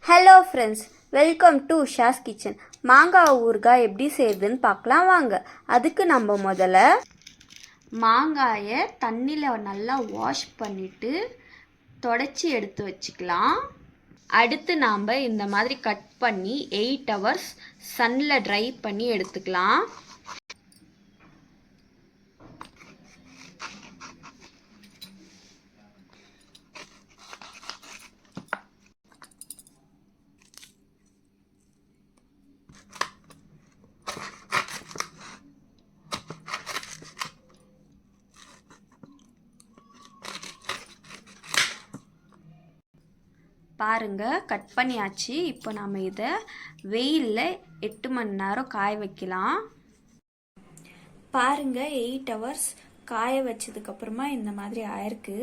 Hello friends, welcome to Sha's kitchen. மாங்காய் ஊறுகாய் எப்படி செய்யுதுன்னு பார்க்கலாம் வாங்க. அதுக்கு நம்ம முதல்ல மாங்காயை தண்ணியில் நல்லா வாஷ் பண்ணிவிட்டு தொடச்சி எடுத்து வச்சுக்கலாம். அடுத்து நாம் இந்த மாதிரி கட் பண்ணி 8 hours சன்னில் ட்ரை பண்ணி எடுத்துக்கலாம். பாருங்க, கட் பண்ணியாச்சு. இப்போ நாம் இதை வெயிலில் 8 மணி நேரம் காய வைக்கலாம். பாருங்க, 8 hours காய வச்சதுக்கப்புறமா இந்த மாதிரி ஆயிருக்கு.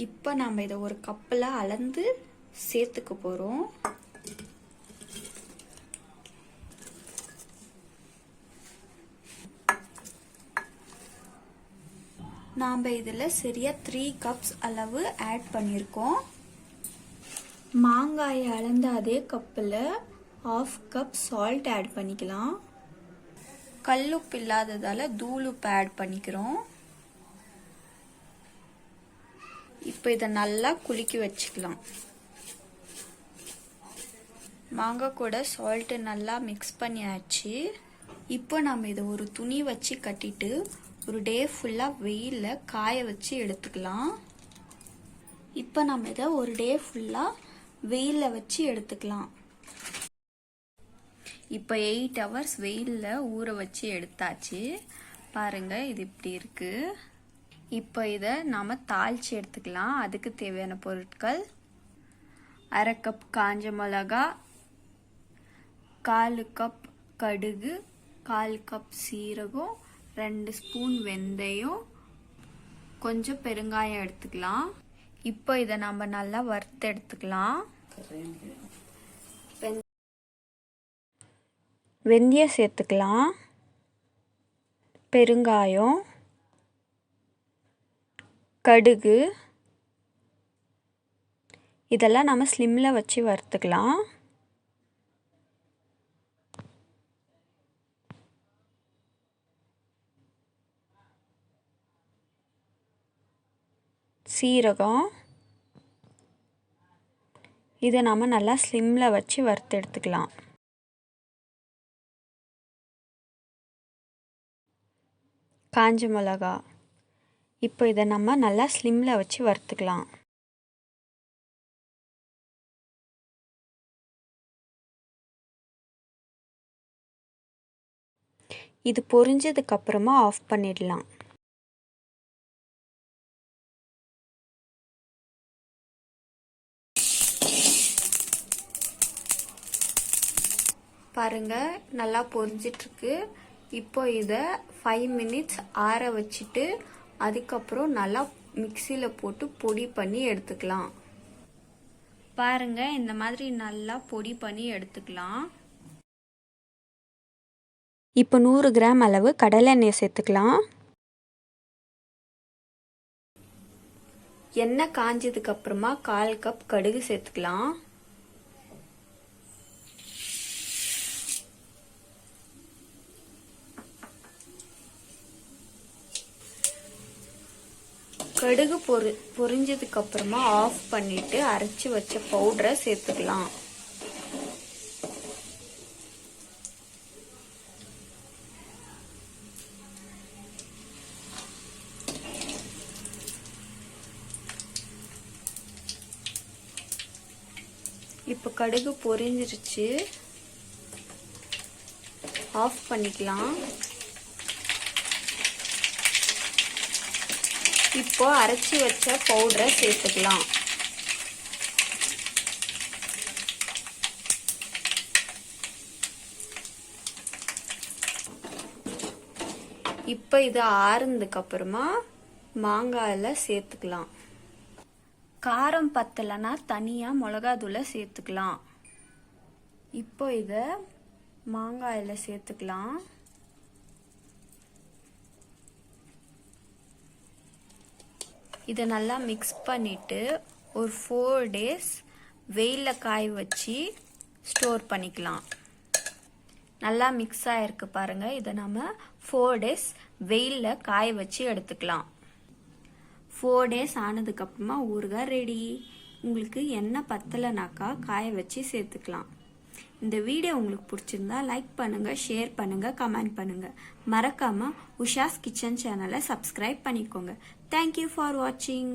இப்போ நாம் இதை ஒரு கப்பில் அளந்து சேர்த்துக்க போகிறோம். நாம் இதில் சரியாக 3 cups அளவு ஆட் பண்ணியிருக்கோம். மாங்காயை அளந்த அதே கப்பில் 1/2 cup சால்ட் ஆட் பண்ணிக்கலாம். கல்லுப்பு இல்லாததால் தூளுப்பு ஆட் பண்ணிக்கிறோம். இப்போ இதை நல்லா குலுக்கி வச்சுக்கலாம். மாங்காய் கூட சால்ட்டு நல்லா மிக்ஸ் பண்ணியாச்சு. இப்போ நம்ம இதை ஒரு துணி வச்சு கட்டிட்டு ஒரு டே ஃபுல்லாக வெயிலில் காய வச்சு எடுத்துக்கலாம். இப்போ நம்ம இதை ஒரு டே ஃபுல்லாக வெயிலில் வச்சு எடுத்துக்கலாம். இப்போ 8 hours வெயிலில் ஊற வச்சு எடுத்தாச்சு. பாருங்கள், இது இப்படி இருக்குது. இப்போ இதை நாம் தாளித்து எடுத்துக்கலாம். அதுக்கு தேவையான பொருட்கள்: 1/2 cup காஞ்ச மிளகா, 1/4 cup கடுகு, 1/4 cup சீரகம், 2 ஸ்பூன் வெந்தயம், கொஞ்சம் பெருங்காயம் எடுத்துக்கலாம். இப்போ இதை நம்ம நல்லா வறுத்து எடுத்துக்கலாம். வெந்தயம் சேர்த்துக்கலாம், பெருங்காயம், கடுகு, இதெல்லாம் நம்ம ஸ்லிம்மில் வச்சு வறுத்துக்கலாம். சீரகம், இதை நம்ம நல்லா ஸ்லிம்மில் வச்சு வறுத்து எடுத்துக்கலாம். காஞ்ச மிளகா, இப்போ இதை நம்ம நல்லா ஸ்லிம்மில் வச்சு வறுத்துக்கலாம். இது பொரிஞ்சதுக்கப்புறமா ஆஃப் பண்ணிடலாம். பாருங்க, நல்லா பொரிஞ்சிட்ருக்கு. இப்போ இதை 5 minutes ஆற வச்சுட்டு அதுக்கப்புறம் நல்லா மிக்சியில் போட்டு பொடி பண்ணி எடுத்துக்கலாம். பாருங்க, இந்த மாதிரி நல்லா பொடி பண்ணி எடுத்துக்கலாம். இப்போ 100 கிராம் அளவு கடலெண்ணெய் சேர்த்துக்கலாம். எண்ணெய் காஞ்சதுக்கு அப்புறமா 1/4 cup கடுகு சேர்த்துக்கலாம். கடுகு பொரிஞ்சதுக்கு அப்புறமா ஆஃப் பண்ணிட்டு அரைச்சி வச்ச பவுடரை சேர்த்துக்கலாம். இப்போ கடுகு பொரிஞ்சிருச்சு, ஆஃப் பண்ணிக்கலாம். இப்போ அரைச்சி வச்ச பவுடரை சேர்த்துக்கலாம். இப்போ இது ஆறுனதுக்கு அப்புறமா மாங்காயில் சேர்த்துக்கலாம். காரம் பத்தலைன்னா தனியாக மிளகாத்தூளை சேர்த்துக்கலாம். இப்போ இதை மாங்காயில் சேர்த்துக்கலாம். இதை நல்லா மிக்ஸ் பண்ணிவிட்டு ஒரு 4 days வெயிலில் காய வச்சு ஸ்டோர் பண்ணிக்கலாம். நல்லா மிக்ஸ் ஆகிருக்கு பாருங்கள். இதை நம்ம 4 days வெயிலில் காய வச்சு எடுத்துக்கலாம். 4 days ஆனதுக்கப்புறமா ஊறுகாய் ரெடி. உங்களுக்கு எண்ணெய் பத்தலைனாக்கா காய வச்சு சேர்த்துக்கலாம். இந்த வீடியோ உங்களுக்கு பிடிச்சிருந்தா லைக் பண்ணுங்கள், ஷேர் பண்ணுங்கள், கமெண்ட் பண்ணுங்கள். மறக்காமல் உஷாஸ் கிச்சன் சேனலை சப்ஸ்கிரைப் பண்ணிக்கோங்க. தேங்க்யூ ஃபார் வாட்சிங்.